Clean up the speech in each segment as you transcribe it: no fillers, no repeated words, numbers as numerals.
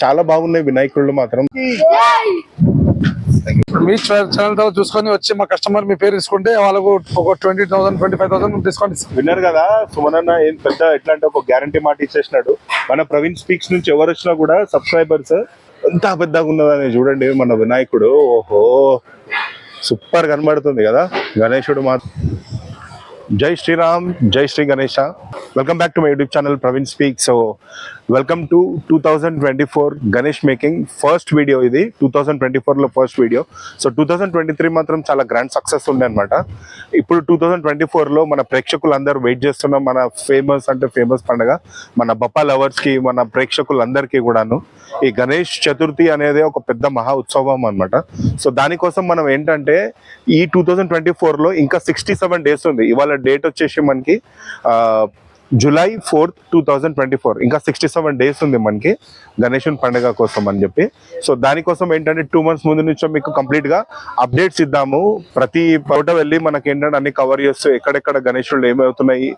చాలా బాగున్నాయి వినాయకుళ్ళు మాత్రం. మీ ఛానల్ ద్వారా చూసుకొని వచ్చి మా కస్టమర్ మీ పేరు తీసుకుంటే వాళ్ళకు ఒక 20,000 25,000 డిస్కౌంట్ ఇస్తాం. విన్నారు కదా సుమనన్న ఏం పెద్ద ఎట్లా అంటే ఒక గ్యారంటీ మాట ఇచ్చేసినాడు. మన ప్రవీణ్ స్పీక్స్ నుంచి ఎవరు వచ్చినా కూడా సబ్స్క్రైబర్స్ ఎంత పెద్దగా ఉన్నదని చూడండి మన వినాయకుడు. ఓహో సూపర్ కనబడుతుంది కదా గణేశుడు మాత్రం. జై శ్రీరామ్, జై Shri Ganesha. Welcome back to my YouTube channel Praveen speak. So welcome to 2024 Ganesh making first video. ఇది 2024లో ఫస్ట్ వీడియో. సో 2023 మాత్రం చాలా గ్రాండ్ సక్సెస్ ఉండే అనమాట. ఇప్పుడు 2024లో మన ప్రేక్షకులందరూ వెయిట్ చేస్తున్నాం. మన ఫేమస్ పండుగ మన బప్పా లవర్స్కి, మన ప్రేక్షకులందరికీ కూడాను ఈ గణేష్ చతుర్థి అనేది ఒక పెద్ద మహా ఉత్సవం అనమాట. సో దానికోసం మనం ఏంటంటే ఈ 2024లో ఇంకా 67 డేస్ ఉంది. ఇవాళ డేట్ వచ్చేసి మనకి July 4th, 2024. ఇంకా 67 డేస్ ఉంది మనకి గణేశుని పండుగ కోసం అని చెప్పి. సో దానికోసం ఏంటంటే 2 months ముందు నుంచో మీకు కంప్లీట్ గా అప్డేట్స్ ఇద్దాము. ప్రతి చోట వెళ్ళి మనకి ఏంటంటే అన్ని కవర్ చేస్తూ ఎక్కడెక్కడ గణేశులు ఏమవుతున్నాయి,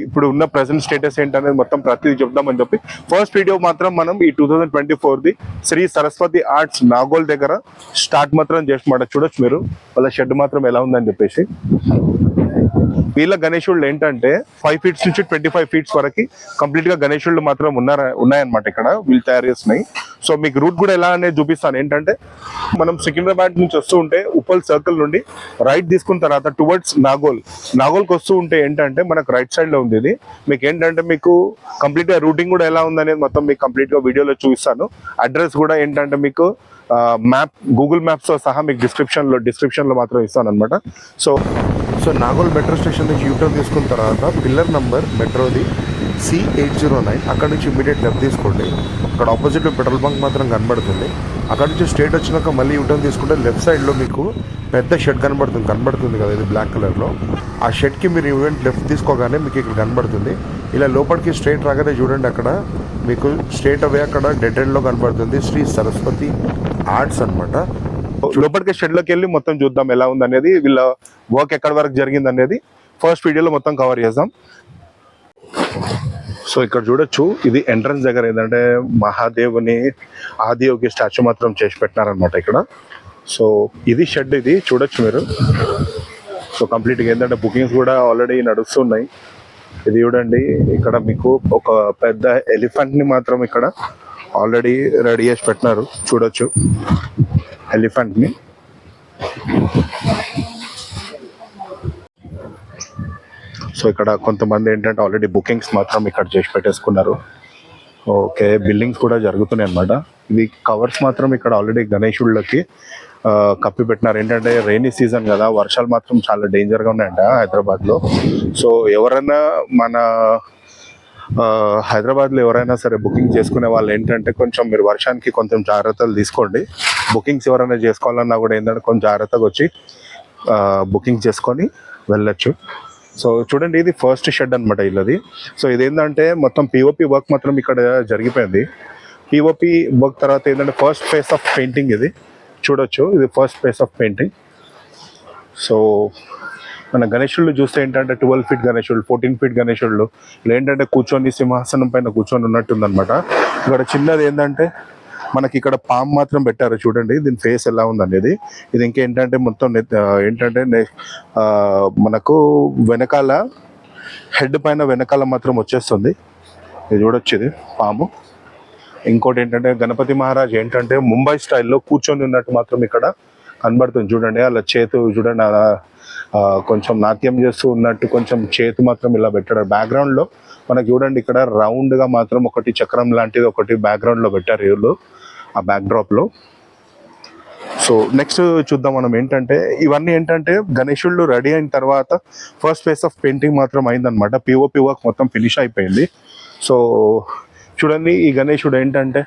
ఇప్పుడు ఉన్న ప్రెసెంట్ స్టేటస్ ఏంటనేది మొత్తం ప్రతిదీ చెప్దామని చెప్పి ఫస్ట్ వీడియో మాత్రం మనం ఈ 2024ది శ్రీ సరస్వతి ఆర్ట్స్ నాగోల్ దగ్గర స్టార్ట్ మాత్రం చేసి మాట. చూడొచ్చు మీరు వాళ్ళ షెడ్ మాత్రం ఎలా ఉందని చెప్పేసి. వీళ్ళ గణేశుళ్ళు ఏంటంటే 5 feet నుంచి 25 feet వరకు కంప్లీట్ గా గణేశుళ్ళు మాత్రం ఉన్నాయన్నమాట ఇక్కడ వీళ్ళు తయారు చేస్తున్నాయి. సో మీకు రూట్ కూడా ఎలా అనేది చూపిస్తాను. ఏంటంటే మనం సికింద్రాబాద్ నుంచి వస్తూ ఉంటే ఉప్పల్ సర్కిల్ నుండి రైట్ తీసుకున్న తర్వాత టువర్డ్స్ నాగోల్కి వస్తూ ఉంటే ఏంటంటే మనకు రైట్ సైడ్ లో ఉంది ఇది. మీకు ఏంటంటే మీకు కంప్లీట్ గా రూటింగ్ కూడా ఎలా ఉందనేది మొత్తం మీకు కంప్లీట్ గా వీడియోలో చూపిస్తాను. అడ్రస్ కూడా ఏంటంటే మీకు మ్యాప్, గూగుల్ మ్యాప్స్ తో సహా మీకు డిస్క్రిప్షన్ లో మాత్రం ఇస్తాను అనమాట. సో నాగోల్ మెట్రో స్టేషన్ నుంచి యూటర్న్ తీసుకున్న తర్వాత పిల్లర్ నంబర్ మెట్రోది C809, అక్కడ నుంచి ఇమీడియట్ లెఫ్ట్ తీసుకోండి. అక్కడ ఆపోజిట్లో పెట్రోల్ బంక్ మాత్రం కనబడుతుంది. అక్కడ నుంచి స్ట్రేట్ వచ్చినాక మళ్ళీ యూటర్న్ తీసుకుంటే లెఫ్ట్ సైడ్లో మీకు పెద్ద షెడ్ కనబడుతుంది కదా, ఇది బ్లాక్ కలర్లో. ఆ షెడ్కి మీరు ఈవెంట్ లెఫ్ట్ తీసుకోగానే మీకు ఇక్కడ కనబడుతుంది. ఇలా లోపలికి స్ట్రేట్ రాగానే చూడండి, అక్కడ మీకు స్ట్రేట్ అవే అక్కడ డెడ్ ఎండ్లో కనబడుతుంది శ్రీ సరస్వతి ఆర్ట్స్ అనమాట. లోపలికి షెడ్లోకి వెళ్ళి మొత్తం చూద్దాం ఎలా ఉంది అనేది, వీళ్ళ వర్క్ ఎక్కడి వరకు జరిగింది అనేది ఫస్ట్ వీడియోలో మొత్తం కవర్ చేద్దాం. సో ఇక్కడ చూడొచ్చు, ఇది ఎంట్రన్స్ దగ్గర ఏంటంటే మహాదేవుని ఆదియోగి స్టాచ్యూ మాత్రం చేసి పెట్టినారనమాట ఇక్కడ. సో ఇది షెడ్, ఇది చూడొచ్చు మీరు. సో కంప్లీట్గా ఏంటంటే బుకింగ్స్ కూడా ఆల్రెడీ నడుస్తున్నాయి. ఇది చూడండి, ఇక్కడ మీకు ఒక పెద్ద ఎలిఫెంట్ని మాత్రం ఇక్కడ ఆల్రెడీ రెడీ చేసి పెట్టినారు. చూడొచ్చు ఎలిఫెంట్ని. సో ఇక్కడ కొంతమంది ఏంటంటే ఆల్రెడీ బుకింగ్స్ మాత్రం ఇక్కడ చేసి పెట్టేసుకున్నారు. ఓకే, బిల్లింగ్స్ కూడా జరుగుతున్నాయి అన్నమాట. ఇది కవర్స్ మాత్రం ఇక్కడ ఆల్రెడీ గణేశుళ్ళకి కప్పి పెట్టినారు. ఏంటంటే రైనీ సీజన్ కదా, వర్షాలు మాత్రం చాలా డేంజర్గా ఉన్నాయంట హైదరాబాద్లో. సో ఎవరైనా మన హైదరాబాద్లో ఎవరైనా సరే బుకింగ్ చేసుకునే వాళ్ళు ఏంటంటే కొంచెం మీరు వర్షానికి కొంచెం జాగ్రత్తలు తీసుకోండి. బుకింగ్స్ ఎవరైనా చేసుకోవాలన్నా కూడా ఏంటంటే కొంచెం జాగ్రత్తగా వచ్చి బుకింగ్ చేసుకొని వెళ్ళొచ్చు. సో చూడండి, ఇది ఫస్ట్ షెడ్ అనమాట ఇల్లది. సో ఇదేంటంటే మొత్తం పిఓపి వర్క్ మాత్రం ఇక్కడ జరిగిపోయింది. పిఓపి వర్క్ తర్వాత ఏంటంటే ఫస్ట్ ఫేస్ ఆఫ్ పెయింటింగ్ ఇది. చూడొచ్చు, ఇది first face of painting. So మన గణేశుళ్ళు చూస్తే ఏంటంటే 12 feet గణేశుళ్ళు, 14 feet గణేశుళ్ళు ఏంటంటే కూర్చొని సింహాసనం పైన కూర్చొని ఉన్నట్టుందన్నమాట. ఇక్కడ చిన్నది ఏంటంటే మనకి ఇక్కడ పామ్ మాత్రం పెట్టారు. చూడండి దీని ఫేస్ ఎలా ఉందనేది. ఇది ఇంకేంటంటే మొత్తం ఏంటంటే మనకు వెనకాల హెడ్ పైన వెనకాల మాత్రం వచ్చేస్తుంది. ఇది చూడొచ్చు, ఇది పాము. ఇంకోటి ఏంటంటే గణపతి మహారాజ్ ఏంటంటే ముంబై స్టైల్లో కూర్చొని ఉన్నట్టు మాత్రం ఇక్కడ కనబడుతుంది. చూడండి అలా చేతు చూడండి, అలా కొంచెం నాట్యం చేస్తూ ఉన్నట్టు కొంచెం చేతు మాత్రం ఇలా పెట్టాడు. బ్యాక్గ్రౌండ్లో మనకి చూడండి ఇక్కడ రౌండ్గా మాత్రం ఒకటి చక్రం లాంటిది ఒకటి బ్యాక్గ్రౌండ్లో పెట్టారు వీళ్ళు ఆ బ్యాక్డ్రాప్లో. సో నెక్స్ట్ చూద్దాం మనం. ఏంటంటే ఇవన్నీ ఏంటంటే గణేశుళ్ళు రెడీ అయిన తర్వాత ఫస్ట్ ఫేస్ ఆఫ్ పెయింటింగ్ మాత్రం అయిందనమాట. పిఓపి వర్క్ మొత్తం ఫినిష్ అయిపోయింది. సో చూడండి, ఈ గణేశుడు ఏంటంటే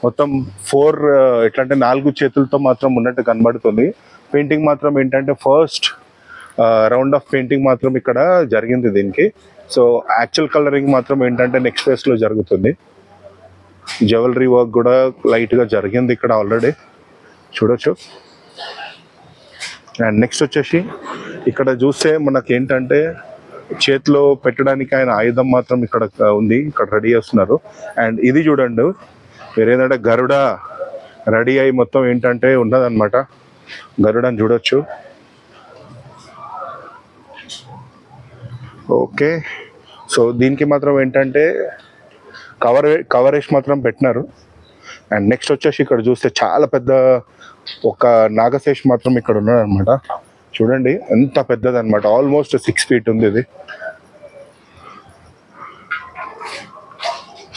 మొత్తం 4 ఎట్లంటే 4 చేతులతో మాత్రం ఉన్నట్టు కనబడుతుంది. పెయింటింగ్ మాత్రం ఏంటంటే ఫస్ట్ రౌండ్ ఆఫ్ పెయింటింగ్ మాత్రం ఇక్కడ జరిగింది దీనికి. సో యాక్చువల్ కలరింగ్ మాత్రం ఏంటంటే నెక్స్ట్ ఫేస్లో జరుగుతుంది. జ్యువెలరీ వర్క్ కూడా లైట్గా జరిగింది ఇక్కడ ఆల్రెడీ చూడొచ్చు. అండ్ నెక్స్ట్ వచ్చేసి ఇక్కడ చూస్తే మనకి ఏంటంటే చేతిలో పెట్టడానికి ఆయన ఆయుధం మాత్రం ఇక్కడ ఉంది, ఇక్కడ రెడీ చేస్తున్నారు. అండ్ ఇది చూడండి, వేరేంటంటే గరుడ రెడీ అయి మొత్తం ఏంటంటే ఉన్నదన్నమాట. గరుడని చూడొచ్చు. ఓకే, సో దీనికి మాత్రం ఏంటంటే కవరేజ్ మాత్రం పెట్టినారు. అండ్ నెక్స్ట్ వచ్చేసి ఇక్కడ చూస్తే చాలా పెద్ద ఒక నాగశేష్ మాత్రం ఇక్కడ ఉన్నాడు అనమాట. చూడండి ఎంత పెద్దది అనమాట, ఆల్మోస్ట్ 6 feet ఉంది ఇది.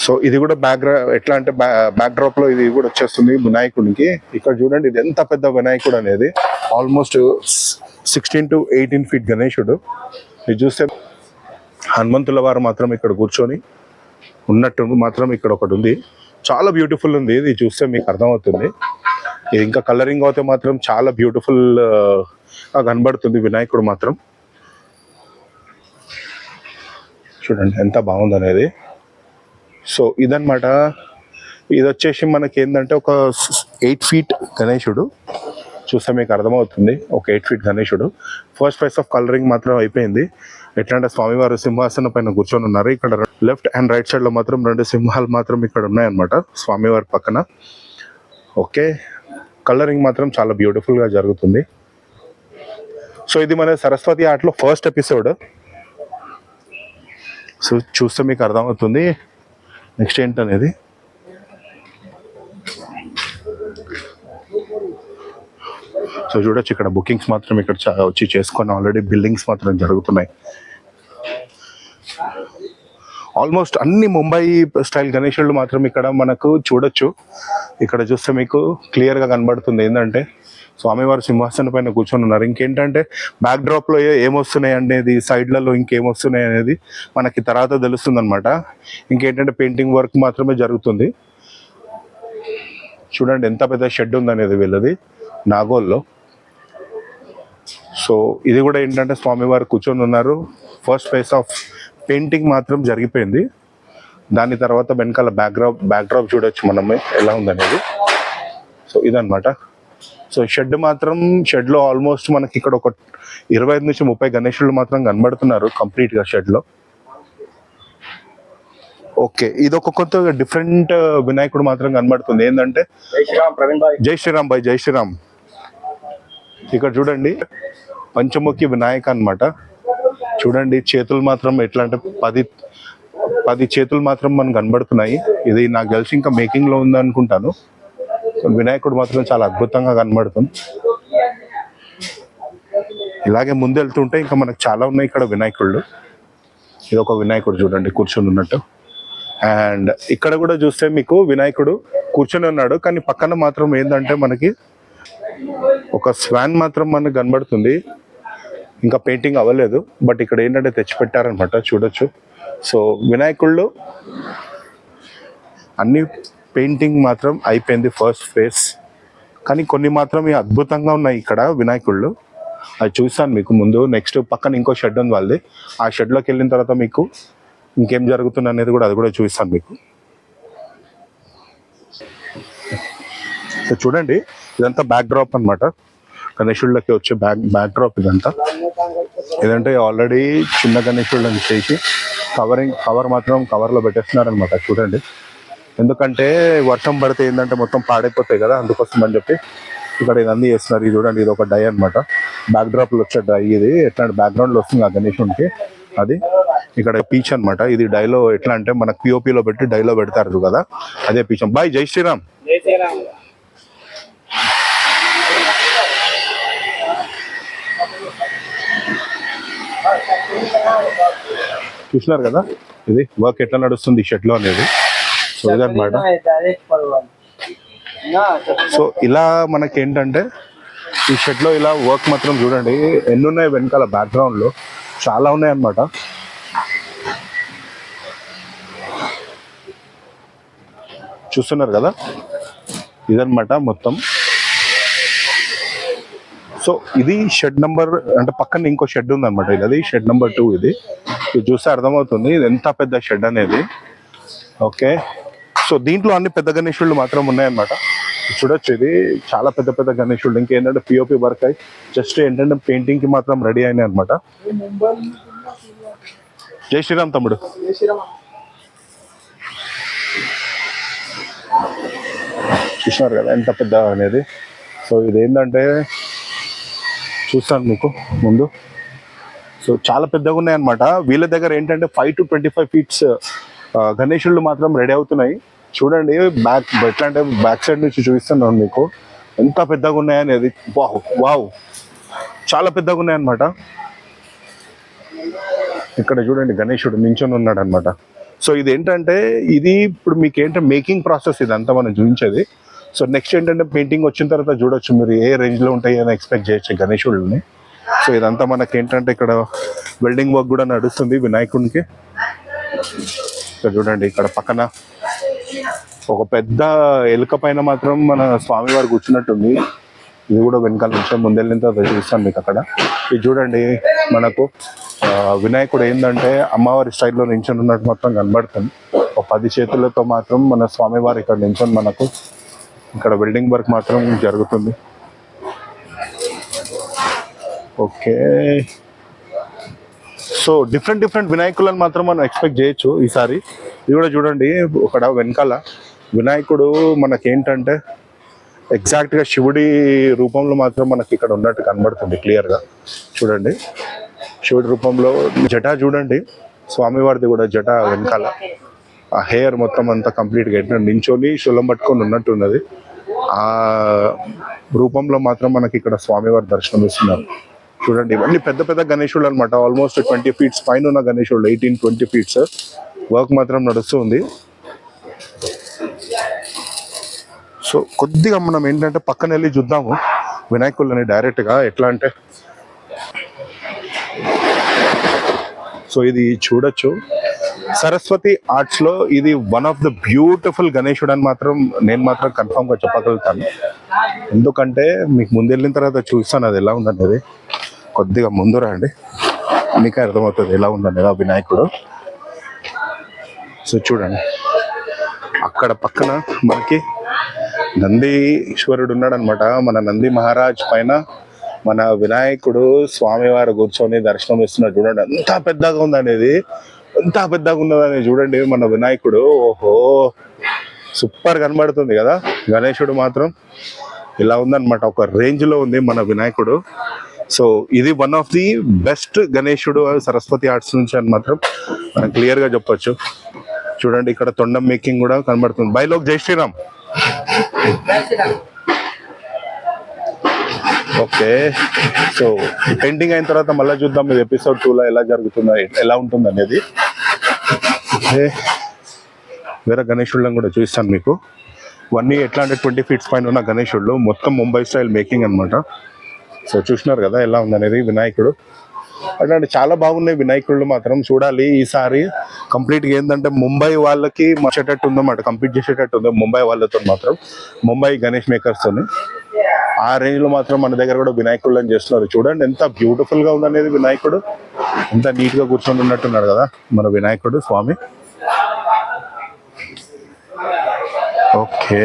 సో ఇది కూడా ఎట్లా అంటే బ్యాక్ డ్రాప్ లో ఇది కూడా వచ్చేస్తుంది వినాయకుడికి. ఇక్కడ చూడండి ఇది ఎంత పెద్ద వినాయకుడు అనేది, ఆల్మోస్ట్ 16 to 18 feet గణేశుడు. ఇది చూస్తే హనుమంతుల వారు మాత్రం ఇక్కడ కూర్చొని ఉన్నట్టు మాత్రం ఇక్కడ ఒకటి ఉంది. చాలా బ్యూటిఫుల్ ఉంది, ఇది చూస్తే మీకు అర్థమవుతుంది. ఇది ఇంకా కలరింగ్ అయితే మాత్రం చాలా బ్యూటిఫుల్ గా కనబడుతుంది వినాయకుడు మాత్రం. చూడండి ఎంత బాగుంది అనేది. సో ఇదన్నమాట. ఇది వచ్చేసి మనకి ఏంటంటే ఒక 8 feet గణేశుడు. చూస్తే మీకు అర్థమవుతుంది, ఒక 8 feet గణేశుడు. ఫస్ట్ ఫేస్ ఆఫ్ కలరింగ్ మాత్రం అయిపోయింది. ఎట్లా అంటే స్వామివారు సింహాసనం పైన కూర్చొని ఉన్నారు. ఇక్కడ లెఫ్ట్ అండ్ రైట్ సైడ్ లో మాత్రం 2 సింహాలు మాత్రం ఇక్కడ ఉన్నాయన్నమాట స్వామివారి పక్కన. ఓకే, కలరింగ్ మాత్రం చాలా బ్యూటిఫుల్ గా జరుగుతుంది. సో ఇది మన సరస్వతి ఆర్ట్లో ఫస్ట్ ఎపిసోడ్. సో చూస్తే మీకు అర్థమవుతుంది నెక్స్ట్ ఏంటనేది. సో చూడొచ్చు ఇక్కడ బుకింగ్స్ మాత్రం ఇక్కడ వచ్చి చేసుకొని ఆల్రెడీ బిల్డింగ్స్ మాత్రం జరుగుతున్నాయి. ఆల్మోస్ట్ అన్ని ముంబై స్టైల్ గణేశుళ్ళు మాత్రం ఇక్కడ మనకు చూడొచ్చు. ఇక్కడ చూస్తే మీకు క్లియర్గా కనబడుతుంది ఏంటంటే స్వామివారి సింహాసనం పైన కూర్చొని ఉన్నారు. ఇంకేంటంటే బ్యాక్ డ్రాప్లో ఏమొస్తున్నాయి అనేది, సైడ్లలో ఇంకేమొస్తున్నాయి అనేది మనకి తర్వాత తెలుస్తుంది అనమాట. ఇంకేంటంటే పెయింటింగ్ వర్క్ మాత్రమే జరుగుతుంది. చూడండి ఎంత పెద్ద షెడ్ ఉందనేది వీళ్ళది నాగోల్లో. సో ఇది కూడా ఏంటంటే స్వామివారు కూర్చొని ఉన్నారు. ఫస్ట్ ఫేస్ ఆఫ్ పెయింటింగ్ మాత్రం జరిగిపోయింది. దాని తర్వాత వెనకాల బ్యాక్ డ్రాప్ చూడొచ్చు మనమే ఎలా ఉందనేది. సో ఇదన్నమాట. సో షెడ్లో ఆల్మోస్ట్ మనకి ఇక్కడ ఒక 25 నుంచి 30 గణేశులు మాత్రం కనబడుతున్నారు కంప్లీట్గా షెడ్లో. ఓకే, ఇది ఒక కొత్త డిఫరెంట్ వినాయకుడు మాత్రం కనబడుతుంది. ఏంటంటే జై శ్రీరామ్ భాయ్, జై శ్రీరామ్. ఇక్కడ చూడండి పంచముఖి వినాయక అన్నమాట. చూడండి చేతులు మాత్రం ఎట్లా అంటే 10 చేతులు మాత్రం మనకు కనబడుతున్నాయి. ఇది నాకు తెలిసి ఇంకా మేకింగ్ లో ఉంది అనుకుంటాను. వినాయకుడు మాత్రం చాలా అద్భుతంగా కనబడుతుంది. ఇలాగే ముందు వెళ్తుంటే ఇంకా మనకు చాలా ఉన్నాయి ఇక్కడ వినాయకుళ్ళు. ఇది ఒక వినాయకుడు చూడండి కూర్చొని ఉన్నట్టు. అండ్ ఇక్కడ కూడా చూస్తే మీకు వినాయకుడు కూర్చొని ఉన్నాడు, కానీ పక్కన మాత్రం ఏంటంటే మనకి ఒక స్వాన్ మాత్రం మనకు కనబడుతుంది. ఇంకా పెయింటింగ్ అవ్వలేదు, బట్ ఇక్కడ ఏంటంటే తెచ్చిపెట్టారనమాట చూడొచ్చు. సో వినాయకుళ్ళు అన్ని పెయింటింగ్ మాత్రం అయిపోయింది ఫస్ట్ ఫేస్, కానీ కొన్ని మాత్రం అద్భుతంగా ఉన్నాయి ఇక్కడ వినాయకుళ్ళు. అది చూసాను మీకు ముందు. నెక్స్ట్ పక్కన ఇంకో షెడ్ ఉంది వాళ్ళది. ఆ షెడ్లోకి వెళ్ళిన తర్వాత మీకు ఇంకేం జరుగుతుంది అనేది కూడా అది కూడా చూపిస్తాను మీకు. చూడండి ఇదంతా బ్యాక్ డ్రాప్ అనమాట, గణేశుళ్ళకి వచ్చే బ్యాక్ డ్రాప్ ఇదంతా. ఏదంటే ఆల్రెడీ చిన్న గణేశుళ్ళని చేసి కవర్ మాత్రం కవర్లో పెట్టేస్తున్నారనమాట. చూడండి, ఎందుకంటే వర్షం పడితే ఏంటంటే మొత్తం పాడైపోతాయి కదా, అందుకోసం అని చెప్పి ఇక్కడ ఇదన్నీ చేస్తున్నారు. ఇది చూడండి, ఇది ఒక డై అనమాట, బ్యాక్ డ్రాప్లో వచ్చే డై. ఇది ఎట్లా అంటే బ్యాక్గ్రౌండ్లో వస్తుంది ఆ గణేశునికి. అది ఇక్కడ పీచ్ అనమాట. ఇది డైలో ఎట్లా అంటే మనకు పిఓపిలో పెట్టి డైలో పెడతారు కదా, అదే పీచ్. బాయ్, జై శ్రీరామ్. చూసినారు కదా ఇది వర్క్ ఎట్లా నడుస్తుంది షెడ్ లో అనేది. సో ఇదన్నమాట. సో ఇలా మనకి ఏంటంటే ఈ షెడ్ లో ఇలా వర్క్ మాత్రం చూడండి ఎన్ని ఉన్నాయి వెనకాల బ్యాక్గ్రౌండ్ లో, చాలా ఉన్నాయి అన్నమాట. చూస్తున్నారు కదా, ఇదన్నమాట మొత్తం. సో ఇది షెడ్ నెంబర్, అంటే పక్కన ఇంకో షెడ్ ఉంది అనమాట. ఇది షెడ్ నెంబర్ 2. ఇది చూస్తే అర్థమవుతుంది ఇది ఎంత పెద్ద షెడ్ అనేది. ఓకే, సో దీంట్లో అన్ని పెద్ద గణేశుళ్ళు మాత్రం ఉన్నాయన్నమాట. చూడొచ్చు ఇది చాలా పెద్ద పెద్ద గణేశుళ్ళు. ఇంకేంటంటే పిఓపి వర్క్ అయి జస్ట్ ఏంటంటే పెయింటింగ్ కి మాత్రం రెడీ అయినాయి అనమాట. జై శ్రీరామ్ తమ్ముడు. చూసినారు కదా ఎంత పెద్ద అనేది. సో ఇదేంటంటే చూస్తాను మీకు ముందు. సో చాలా పెద్దగా ఉన్నాయన్నమాట. వీళ్ళ దగ్గర ఏంటంటే 5 to 25 ఫీట్స్ గణేశుళ్ళు మాత్రం రెడీ అవుతున్నాయి. చూడండి బ్యాక్ ఎట్లా అంటే బ్యాక్ సైడ్ నుంచి చూపిస్తున్నాను మీకు ఎంత పెద్దగా ఉన్నాయనేది. వావ్ వావ్ చాలా పెద్దగా ఉన్నాయన్నమాట. ఇక్కడ చూడండి గణేశుడు నించొని ఉన్నాడు అనమాట. సో ఇది ఏంటంటే ఇది ఇప్పుడు మీకు ఏంటంటే మేకింగ్ ప్రాసెస్ ఇదంతా మనం చూపించేది. సో నెక్స్ట్ ఏంటంటే పెయింటింగ్ వచ్చిన తర్వాత చూడొచ్చు మీరు ఏ రేంజ్లో ఉంటాయి అని ఎక్స్పెక్ట్ చేయొచ్చు గణేశుడిని. సో ఇదంతా మనకి ఏంటంటే ఇక్కడ వెల్డింగ్ వర్క్ కూడా నడుస్తుంది వినాయకుడికి. ఇక్కడ చూడండి ఇక్కడ పక్కన ఒక పెద్ద ఎలుక పైన మాత్రం మన స్వామివారు కూర్చున్నట్టుంది. ఇది కూడా వెనకాల నుంచి ముందెళ్ళిన తర్వాత చూస్తాను మీకు అక్కడ. ఇది చూడండి మనకు వినాయకుడు ఏంటంటే అమ్మవారి స్టైల్లో నించొని ఉన్నట్టు మొత్తం కనబడుతుంది. ఒక 10 చేతులతో మాత్రం మన స్వామివారు ఇక్కడ నించొని మనకు ఇక్కడ వెల్డింగ్ వర్క్ మాత్రం జరుగుతుంది. ఓకే సో డిఫరెంట్ వినాయకులను మాత్రం మనం ఎక్స్పెక్ట్ చేయొచ్చు ఈసారి. ఇది కూడా చూడండి ఇక్కడ వెనకాల వినాయకుడు మనకేంటంటే ఎగ్జాక్ట్గా శివుడి రూపంలో మాత్రం మనకి ఇక్కడ ఉన్నట్టు కనబడుతుంది క్లియర్గా. చూడండి శివుడి రూపంలో జట చూడండి, స్వామివారిది కూడా జట వెనకాల ఆ హెయిర్ మొత్తం అంతా కంప్లీట్గా ఎట్లా నించొని శూలం పట్టుకొని ఉన్నట్టు ఉన్నది. ఆ రూపంలో మాత్రం మనకి ఇక్కడ స్వామివారి దర్శనం ఇస్తున్నారు. చూడండి ఇవన్నీ పెద్ద పెద్ద గణేశుళ్ళు అనమాట. ఆల్మోస్ట్ 20 ఫీట్స్ పైన ఉన్న గణేశుళ్ళు, 18-20 ఫీట్స్ వర్క్ మాత్రం నడుస్తుంది. సో కొద్దిగా మనం ఏంటంటే పక్కన వెళ్ళి చూద్దాము వినాయకుళ్ళని డైరెక్ట్గా ఎట్లా అంటే. సో ఇది చూడొచ్చు సరస్వతి ఆర్ట్స్ లో ఇది వన్ ఆఫ్ ద బ్యూటిఫుల్ గణేశుడు అని మాత్రం నేను మాత్రం కన్ఫామ్ గా చెప్పగలుగుతాను. ఎందుకంటే మీకు ముందెళ్ళిన తర్వాత చూస్తాను అది ఎలా ఉందనేది. కొద్దిగా ముందు రండి మీకే అర్థమవుతుంది ఎలా ఉందనేది ఆ వినాయకుడు. సో చూడండి అక్కడ పక్కన మనకి నందీశ్వరుడు ఉన్నాడు అనమాట. మన నంది మహారాజ్ పైన మన వినాయకుడు స్వామివారు కూర్చొని దర్శనం ఇస్తున్నాడు. చూడండి ఎంత పెద్దగా ఉందనేది, ఎంత పెద్దగా ఉన్నదనేది చూడండి మన వినాయకుడు. ఓహో సూపర్ కనబడుతుంది కదా. గణేశుడు మాత్రం ఇలా ఉందన్నమాట, ఒక రేంజ్ లో ఉంది మన వినాయకుడు. సో ఇది వన్ ఆఫ్ ది బెస్ట్ గణేశుడు సరస్వతి ఆర్ట్స్ నుంచి అని మాత్రం మనం క్లియర్ గా చెప్పొచ్చు. చూడండి ఇక్కడ తొండం మేకింగ్ కూడా కనబడుతుంది. బైలోక్ జై శ్రీరామ్. ఓకే సో పెయింటింగ్ అయిన తర్వాత మళ్ళీ చూద్దాం ఇది ఎపిసోడ్ 2లో ఎలా జరుగుతుందో ఎలా ఉంటుంది అనేది. వేరే గణేశుళ్ళని కూడా చూపిస్తాను మీకు. ఇవన్నీ ఎట్లా అంటే 20 ఫీట్స్ పైన ఉన్న గణేశుళ్ళు మొత్తం ముంబై స్టైల్ మేకింగ్ అనమాట. సో చూసినారు కదా ఎలా ఉందనేది వినాయకుడు. అట్లాంటి చాలా బాగున్నాయి వినాయకుళ్ళు మాత్రం. చూడాలి ఈసారి కంప్లీట్గా ఏంటంటే ముంబై వాళ్ళకి మార్చేటట్టు ఉందన్నమాట, కంప్లీట్ చేసేటట్టు ఉంది ముంబై వాళ్ళతో మాత్రం, ముంబై గణేష్ మేకర్స్తో. ఆ రేంజ్ లో మాత్రం మన దగ్గర కూడా వినాయకుళ్ళని చేస్తున్నారు. చూడండి ఎంత బ్యూటిఫుల్ గా ఉందనేది వినాయకుడు, ఎంత నీట్ గా కూర్చొని ఉన్నట్టున్నాడు కదా మన వినాయకుడు స్వామి. ఓకే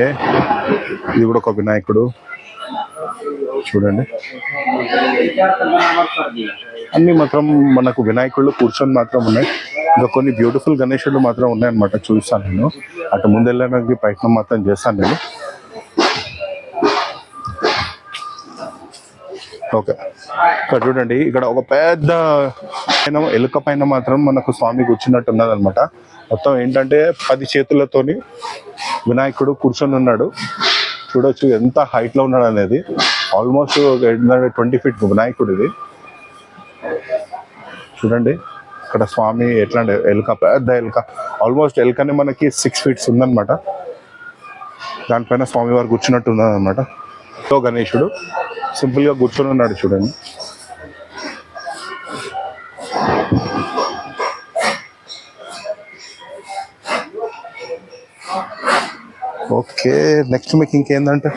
ఇది కూడా ఒక వినాయకుడు చూడండి. అన్ని మాత్రం మనకు వినాయకుళ్ళు కూర్చొని మాత్రం ఉన్నాయి. ఇంకా కొన్ని బ్యూటిఫుల్ గణేశుళ్ళు మాత్రం ఉన్నాయన్నమాట. చూస్తాను నేను అటు ముందెళ్ళడానికి ప్రయత్నం మాత్రం చేస్తాను నేను. ఓకే ఇక్కడ చూడండి ఇక్కడ ఒక పెద్ద ఎలుక పైన మాత్రం మనకు స్వామి కూర్చున్నట్టు ఉన్నది అనమాట. మొత్తం ఏంటంటే 10 చేతులతోని వినాయకుడు కూర్చొని ఉన్నాడు. చూడొచ్చు ఎంత హైట్ లో ఉన్నాడు అనేది. ఆల్మోస్ట్ 20 ఫీట్ వినాయకుడు ఇది. చూడండి ఇక్కడ స్వామి ఎట్లా అంటే ఎలుక, పెద్ద ఎలుక, ఆల్మోస్ట్ ఎలుకని మనకి 6 ఫీట్స్ ఉందన్నమాట. దానిపైన స్వామివారు కూర్చున్నట్టు ఉన్నదన్నమాట. సో గణేశుడు సింపుల్ గా కూర్చొని ఉన్నాడు చూడండి. ఓకే నెక్స్ట్ మీకు ఇంకేందంటే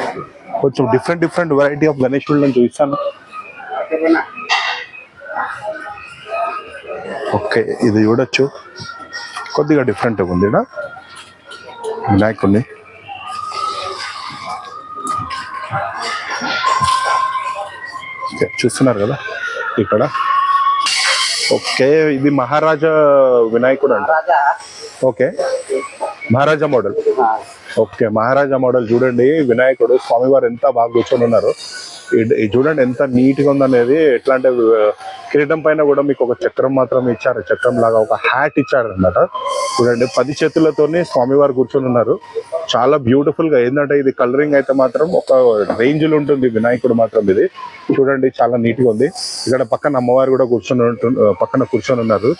కొంచెం డిఫరెంట్ వెరైటీ ఆఫ్ గణేశుళ్ళని చూపిస్తాను. ఓకే ఇది చూడొచ్చు కొద్దిగా డిఫరెంట్ ఉంది వినాయకుడిని. చూస్తున్నారు కదా ఇక్కడ. ఓకే ఇది మహారాజా వినాయకుడు అంట. ఓకే మహారాజా మోడల్. ఓకే, మహారాజా మోడల్ చూడండి. వినాయకుడు స్వామివారు ఎంత బాగా కూర్చొని ఉన్నారు. ఇది చూడండి ఎంత నీట్ గా ఉందనేది. ఎట్లా అంటే కిరీటం పైన కూడా మీకు ఒక చక్రం మాత్రం ఇచ్చారు, చక్రం లాగా ఒక హ్యాట్ ఇచ్చారు అనమాట. చూడండి 10 చేతులతోనే స్వామివారు కూర్చొని ఉన్నారు. చాలా బ్యూటిఫుల్ గా. ఏంటంటే ఇది కలరింగ్ అయితే మాత్రం ఒక రేంజ్ లో ఉంటుంది వినాయకుడు మాత్రం. ఇది చూడండి చాలా నీట్ గా ఉంది. ఇక్కడ పక్కన అమ్మవారు కూడా పక్కన కూర్చొని ఉన్నారు.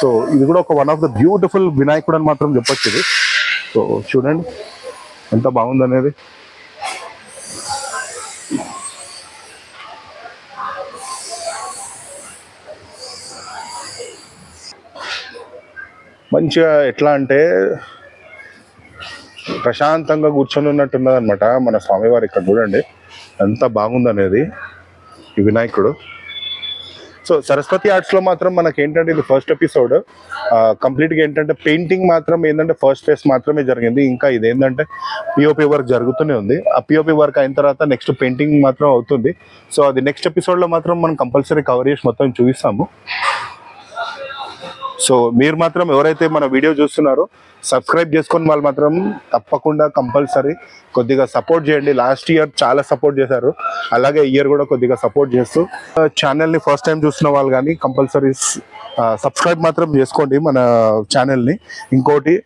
సో ఇది కూడా ఒక వన్ ఆఫ్ ద బ్యూటిఫుల్ వినాయకుడు అని మాత్రం చెప్పొచ్చు ఇది. సో చూడండి ఎంత బాగుంది అనేది. మంచిగా ఎట్లా అంటే ప్రశాంతంగా కూర్చొని ఉన్నట్టున్నది అనమాట మన స్వామివారు. ఇక్కడ చూడండి ఎంత బాగుంది అనేది ఈ వినాయకుడు. సో సరస్వతి ఆర్ట్స్ లో మాత్రం మనకి ఏంటంటే ఇది ఫస్ట్ ఎపిసోడ్. కంప్లీట్ గా ఏంటంటే పెయింటింగ్ మాత్రం ఏంటంటే ఫస్ట్ ఫేస్ మాత్రమే జరిగింది. ఇంకా ఇది ఏంటంటే పిఓపి వర్క్ జరుగుతూనే ఉంది. ఆ పిఓపి వర్క్ అయిన తర్వాత నెక్స్ట్ పెయింటింగ్ మాత్రం అవుతుంది. సో అది నెక్స్ట్ ఎపిసోడ్ లో మాత్రం మనం కంపల్సరీ కవర్ చేసి మొత్తం చూపిస్తాము. సో మీరు మాత్రం ఎవరైతే మన వీడియో చూస్తున్నారో సబ్స్క్రైబ్ చేసుకొని వాళ్ళు మాత్రం తప్పకుండా కంపల్సరీ కొద్దిగా సపోర్ట్ చేయండి. లాస్ట్ ఇయర్ చాలా సపోర్ట్ చేశారు, అలాగే ఇయర్ కూడా కొద్దిగా సపోర్ట్ చేస్తూ ఛానల్ని ఫస్ట్ టైం చూస్తున్న వాళ్ళు కానీ కంపల్సరీ సబ్స్క్రైబ్ మాత్రం చేసుకోండి మన ఛానల్ని. ఇంకోటి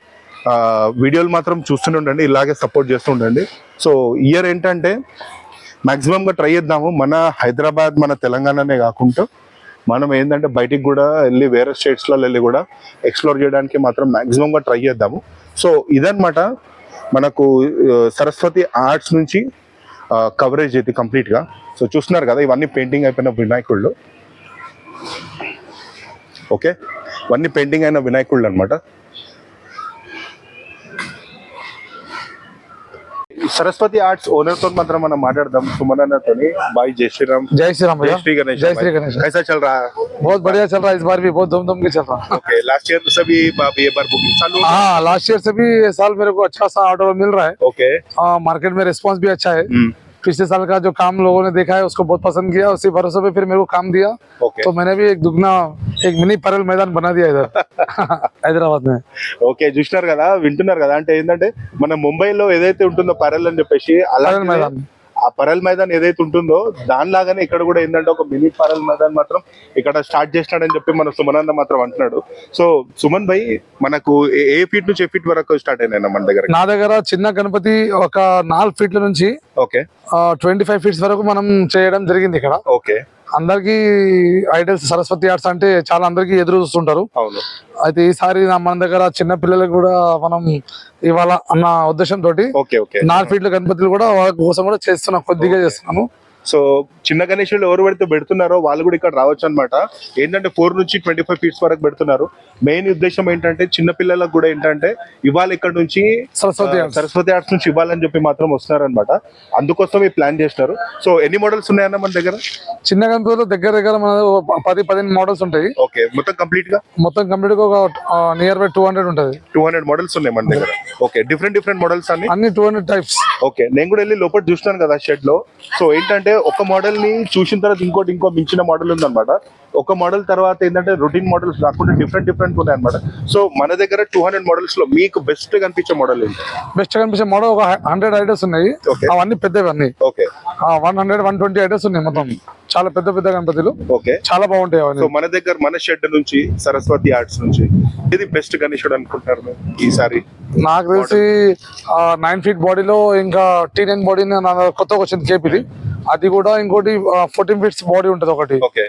వీడియోలు మాత్రం చూస్తూనే ఉండండి, ఇలాగే సపోర్ట్ చేస్తూ ఉండండి. సో ఇయర్ ఏంటంటే మ్యాక్సిమంగా ట్రై చేద్దాము, మన హైదరాబాద్ మన తెలంగాణనే కాకుండా మనం ఏంటంటే బయటికి కూడా వెళ్ళి వేరే స్టేట్స్లో వెళ్ళి కూడా ఎక్స్ప్లోర్ చేయడానికి మాత్రం మ్యాక్సిమంగా ట్రై చేద్దాము. సో ఇదన్నమాట మనకు సరస్వతి ఆర్ట్స్ నుంచి కవరేజ్ ఇది కంప్లీట్గా. సో చూస్తున్నారు కదా ఇవన్నీ పెయింటింగ్ అయిపోయిన వినాయకుళ్ళు. ఓకే, ఇవన్నీ పెయింటింగ్ అయిన వినాయకుళ్ళు అనమాట. సరస్వతి ఆర్ట్స్ ఓनर तो मात्र మనం మాట్లాడదాం. सुमन అన్నతో भाई जय श्री राम. जय श्री राम भैया. जय श्री गणेश. जय श्री गणेश. कैसा चल रहा है? बहुत बढ़िया चल रहा है, इस बार भी बहुत धूमधाम के चल रहा है. ओके, लास्ट ईयर से भी ये बार बुकिंग चालू है? हाँ, लास्ट ईयर से भी इस साल मेरे को अच्छा सा ऑर्डर मिल रहा है. ओके, मार्केट में रिस्पांस भी अच्छा है. पिछले साल का जो काम लोगों ने देखा है उसको बहुत पसंद किया, उसी भरोसे पे फिर मेरे को काम दिया. ओके, तो मैंने भी एक मिनी पैरेलल मैदान बना दिया इधर హైదరాబాద్ में. ఓకే చూస్తున్నారు కదా, వింటున్నారు కదా. అంటే ఏంటంటే మన ముంబైలో ఏదైతే ఉంటుందో పరల్ అని చెప్పేసి అలా मैदान ఆ పరల్ మైదాన్ ఏదైతే ఉంటుందో దానిలాగానే ఇక్కడ కూడా ఏంటంటే ఒక మినీ పరల్ మైదాన్ మాత్రం ఇక్కడ స్టార్ట్ చేసినాడని చెప్పి మన సుమన్ అన్న మాత్రం అంటున్నాడు. సో సుమన్ భాయ్ మనకు ఏ ఫీట్ నుంచి ఏ ఫీట్ వరకు స్టార్ట్ అయినా మన దగ్గర? నా దగ్గర చిన్న గణపతి ఒక 4 ఫీట్ల నుంచి ఓకే 25 ఫీట్స్ వరకు మనం చేయడం జరిగింది ఇక్కడ. ఓకే, అందరికి ఐడల్స్ సరస్వతి ఆర్ట్స్ అంటే చాలా అందరికి ఎదురు చూస్తుంటారు. అవును. అయితే ఈసారి మన దగ్గర చిన్న పిల్లలకు కూడా మనం ఇవాళ అన్న ఉద్దేశంతో 4 ఫీట్ల గణపతులు కూడా వాళ్ళ కోసం కూడా చేస్తున్నాం, కొద్దిగా చేస్తున్నాము. సో చిన్న గణేశులు ఎవరు పెడితే పెడుతున్నారో వాళ్ళు కూడా ఇక్కడ రావచ్చు అనమాట. ఏంటంటే 4 నుంచి 25 ఫీట్స్ వరకు పెడుతున్నారు. మెయిన్ ఉద్దేశం ఏంటంటే చిన్న పిల్లలకు కూడా ఏంటంటే ఇవాళ ఇక్కడ నుంచి సరస్వతి ఆర్ట్స్ నుంచి ఇవ్వాలని చెప్పి మాత్రం వస్తున్నారు అనమాట. అందుకోసం ఈ ప్లాన్ చేస్తున్నారు. సో ఎన్ని మోడల్స్ ఉన్నాయన్న మన దగ్గర? చిన్న గణపతులు దగ్గర మన 10-15 మోడల్స్ ఉంటాయి. ఓకే, మొత్తం కంప్లీట్ గా ఒక నియర్ బై 200 ఉంటుంది. 200 మోడల్స్ ఉన్నాయి మన దగ్గర. ఓకే, డిఫరెంట్ మోడల్స్ అన్ని 200 టైప్స్. ఓకే, నేను కూడా వెళ్ళి లోపల చూస్తున్నాను కదా షెడ్ లో. సో ఏంటంటే ఒక మోడల్ ని చూసిన తర్వాత ఇంకో మించిన మోడల్ ఉందన్నమాట. ఒక మోడల్ తర్వాత ఏంటంటే రొటీన్ మోడల్స్ కాకుండా డిఫరెంట్ ఉన్నాయి అనమాట. సో మన దగ్గర 200 మోడల్స్ లో మీకు బెస్ట్ కనిపించే మోడల్ ఏంటి? బెస్ట్ కనిపించే మోడల్ ఒక 100 ఐడల్స్ ఉన్నాయి. అవన్నీ పెద్దవి అన్ని. ఓకే, 100-120 ఐడల్స్ ఉన్నాయి మొత్తం. చాలా పెద్ద గణపతులు. ఓకే, చాలా బాగుంటాయి అవన్నీ. సో మన దగ్గర మన షెడ్ నుంచి సరస్వతి ఆర్ట్స్ నుంచి ఇది బెస్ట్ గణేశుడు అనుకుంటారు మీరు ఈసారి? నాకు తెలిసి 9 ఫీట్ బాడీలో ఇంకా T9 బాడీ కొత్తగా వచ్చింది కేపీది. అది కూడా ఇంకోటి 14 ఫీట్స్ బాడీ ఉంటది ఒకటి. ఓకే,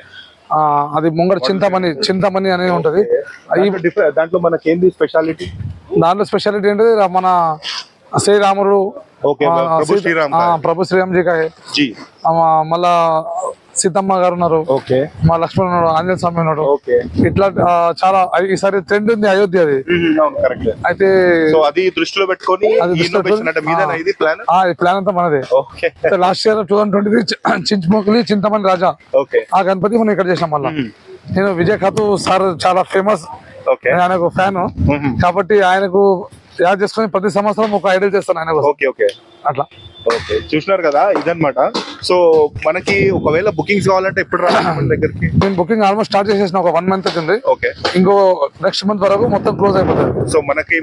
అది ముంగడ చింతమణి అనేది ఉంటది. దాంట్లో మనకి ఏంది స్పెషాలిటీ? దాంట్లో స్పెషాలిటీ ఏంటంటే మన శ్రీరాముడు, ప్రభు శ్రీరామ్ జీ మళ్ళా సీతమ్మ గారు ఉన్నారు. ఓకే, మా లక్ష్మణ్ ఉన్నాడు, ఆంజనేయ స్వామి ఉన్నాడు. ఓకే, ఇట్లా చాలా ఈసారి ట్రెండ్ ఉంది అయోధ్య. అది అయితే అది దృష్టిలో పెట్టుకొని ప్లాన్ అంతా మనదే. లాస్ట్ ఇయర్ 2023 చించుమోకలి చింతమణి రాజా ఆ గణపతి మనం ఇక్కడ చేసాం. మళ్ళా నేను విజయ్ ఖాతు సార్ చాలా ఫేమస్, ఆయనకు ఫ్యాన్ కాబట్టి ఆయనకు యాడ్ చేసుకుని ప్రతి సంవత్సరం ఒక ఐడల్ చేస్తాను ఆయన. ఓకే, అట్లా. ఓకే, చూసినారు కదా ఇదన్నమాట. సో మనకి ఒకవేళ బుకింగ్స్ కావాలంటే ఎప్పుడు రావాలి మన దగ్గరికి? నేను బుకింగ్ ఆల్మోస్ట్ స్టార్ట్ చేసేసిన ఒక 1 month అవుతుంది. ఓకే. ఇంకో నెక్స్ట్ మంత్ వరకు మొత్తం క్లోజ్ అయిపోతుంది. సో మనకి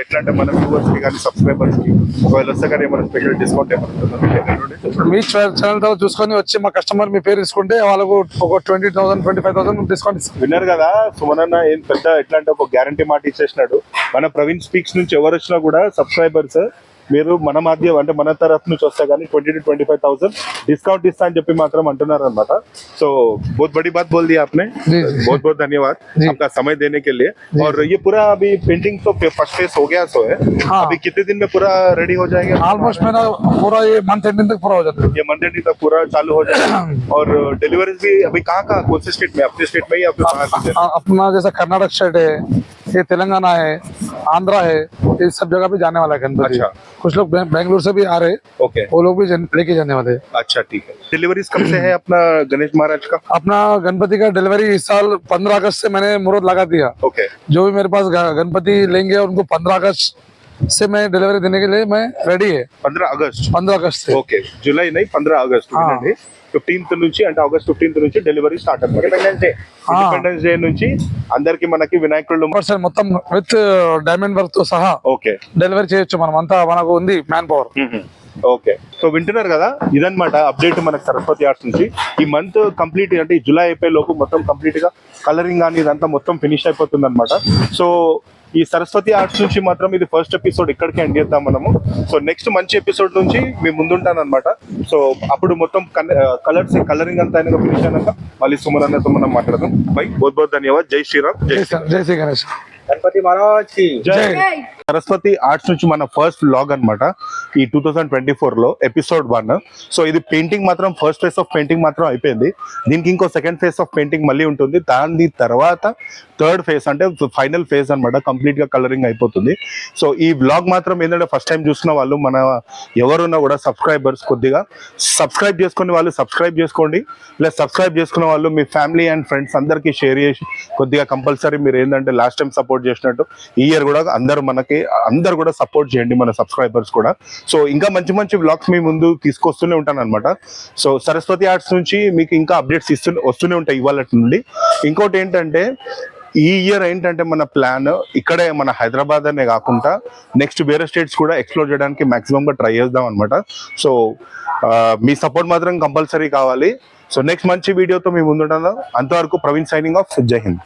ఎట్లా అంటే మన వ్యూవర్స్ కి కానీ సబ్స్క్రైబర్స్ కి ఒకవేళ వస్తే కానీ ఏమైనా స్పెషల్ డిస్కౌంట్ ఏమైనా మీ ఛానల్ ద్వారా చూసుకొని వచ్చి మా కస్టమర్ మీ పేరు తీసుకుంటే వాళ్ళకు ఒక 20,000 25,000 డిస్కౌంట్ ఇస్తాం. విన్నారు కదా సుమనన్న ఏం పెద్ద ఎట్లా అంటే ఒక గ్యారంటీ మాట ఇచ్చేసినాడు. మన ప్రవీణ్ స్పీక్స్ నుంచి ఎవరు వచ్చినా కూడా సబ్స్క్రైబర్స్ మీరు మన మాధ్యం అంటే మన తరఫు నుంచి వస్తే కానీ 20 to 25,000 डिस्काउंट ఇస్తా అని చెప్పి మాత్రం అంటున్నారు అన్నమాట. సో बहुत बड़ी बात बोल दी आपने. बहुत बहुत धन्यवाद आपका समय देने के लिए. और ये पूरा अभी पेंटिंग तो फर्स्ट फेस हो गया सो है. अभी कितने दिन में पूरा रेडी हो जाएगा? ऑलमोस्ट मेरा पूरा ये मंथ एंडिंग तक पूरा हो जाता है. ये मंथ एंडिंग तक पूरा चालू हो जाएगा. और डिलीवरी भी अभी कहाँ कौन से स्टेट में? अपने स्टेट में या फिर अपना जैसा कर्नाटक स्टेट है, ये तेलंगाना है, आंध्रा है, ये सब जगह पे जाने वाला है गणपति. अच्छा. कुछ लोग बेंगलुरु से भी आ रहे हैं. ओके. वो लोग भी लेके जाने वाले हैं. अच्छा ठीक है. डिलीवरीज कब से है अपना गणेश महाराज का? अपना गणपति का डिलीवरी इस साल 15 अगस्त से मैंने मुहूर्त लगा दिया. ओके. जो भी मेरे पास गणपति लेंगे उनको 15 अगस्त से मैं डिलीवरी देने के लिए मैं रेडी है. 15 अगस्त से. ఓకే. జూలై నై 15 అగస్ట్ వినండి. 15th నుంచి అంటే ఆగస్ట్ 15th నుంచి డెలివరీ స్టార్ట్ అన్నమాట. ఇండిపెండెన్స్ డే నుంచి అందరికి మనకి వినాయకుడు మొత్తం విత్ డైమండ్ వర్క్ తో సహా ఓకే డెలివరీ చేయొచ్చు. మనం అంతా మనకు ఉంది మ్యాన్ పవర్. ఓకే. సో వింటున్నారు కదా, ఇదన్నమాట అప్డేట్ మనకి సరస్వతి ఆర్ట్స్ నుంచి. ఈ మంత్ కంప్లీట్ అంటే ఈ జూలై అయిపోయే లోపు మొత్తం కంప్లీట్ గా కలరింగ్ కానీ ఇదంతా మొత్తం ఫినిష్ అయిపోతుంది అనమాట. సో ఈ సరస్వతి ఆర్ట్స్ నుంచి మాత్రం ఇది ఫస్ట్ ఎపిసోడ్ ఇక్కడికి ఎండ్ చేద్దాం మనము. సో నెక్స్ట్ మంచి ఎపిసోడ్ నుంచి మీ ముందుంటాను అనమాట. సో అప్పుడు మొత్తం కలరింగ్ అంతా అయినా ఫినిష్ అయినాక మళ్ళీ సుమనన్నతో మనం మాట్లాడదాం. బై बहुत बहुत धन्यवाद. జై శ్రీరామ్. జై శ్రీ గణేష్. గణపతి మహారాజ్ కి జై. సరస్వతి ఆర్ట్స్ నుంచి మన ఫస్ట్ వ్లాగ్ అన్నమాట ఈ 2024 లో ఎపిసోడ్ 1. సో ఇది పెయింటింగ్ మాత్రం ఫస్ట్ ఫేజ్ ఆఫ్ పెయింటింగ్ మాత్రం అయిపోయింది. దీనికి ఇంకో సెకండ్ ఫేజ్ ఆఫ్ పెయింటింగ్ మళ్ళీ ఉంటుంది. దాని తర్వాత థర్డ్ ఫేజ్ అంటే ఫైనల్ ఫేజ్ అన్నమాట. కంప్లీట్ గా కలరింగ్ అయిపోతుంది. సో ఈ వ్లాగ్ మాత్రం ఏంటంటే ఫస్ట్ టైం చూసిన వాళ్ళు మన ఎవరున్నా కూడా సబ్స్క్రైబర్స్ కొద్దిగా సబ్స్క్రైబ్ చేసుకునే వాళ్ళు సబ్స్క్రైబ్ చేసుకోండి. ప్లస్ సబ్స్క్రైబ్ చేసుకున్న వాళ్ళు మీ ఫ్యామిలీ అండ్ ఫ్రెండ్స్ అందరికీ షేర్ చేసి కొద్దిగా కంపల్సరీ మీరు ఏంటంటే లాస్ట్ టైం సపోర్ట్ చేసినట్టు ఈ ఇయర్ కూడా అందరు కూడా సపోర్ట్ చేయండి మన సబ్స్క్రైబర్స్ కూడా. సో ఇంకా మంచి మంచి వ్లాగ్స్ మీ ముందు తీసుకొస్తూనే ఉంటాను అనమాట. సో సరస్వతి ఆర్ట్స్ నుంచి మీకు ఇంకా అప్డేట్స్ వస్తూనే ఉంటాయి ఇవాళ నుండి. ఇంకోటి ఏంటంటే ఈ ఇయర్ ఏంటంటే మన ప్లాన్ ఇక్కడే మన హైదరాబాద్ అనే కాకుండా నెక్స్ట్ వేరే స్టేట్స్ కూడా ఎక్స్ప్లోర్ చేయడానికి మాక్సిమం గా ట్రై చేద్దాం అనమాట. సో మీ సపోర్ట్ మాత్రం కంపల్సరీ కావాలి. సో నెక్స్ట్ మంచి వీడియోతో మీ ముందుంటాను. అంతవరకు ప్రవీణ్ సైనింగ్ ఆఫ్. జై హింద్.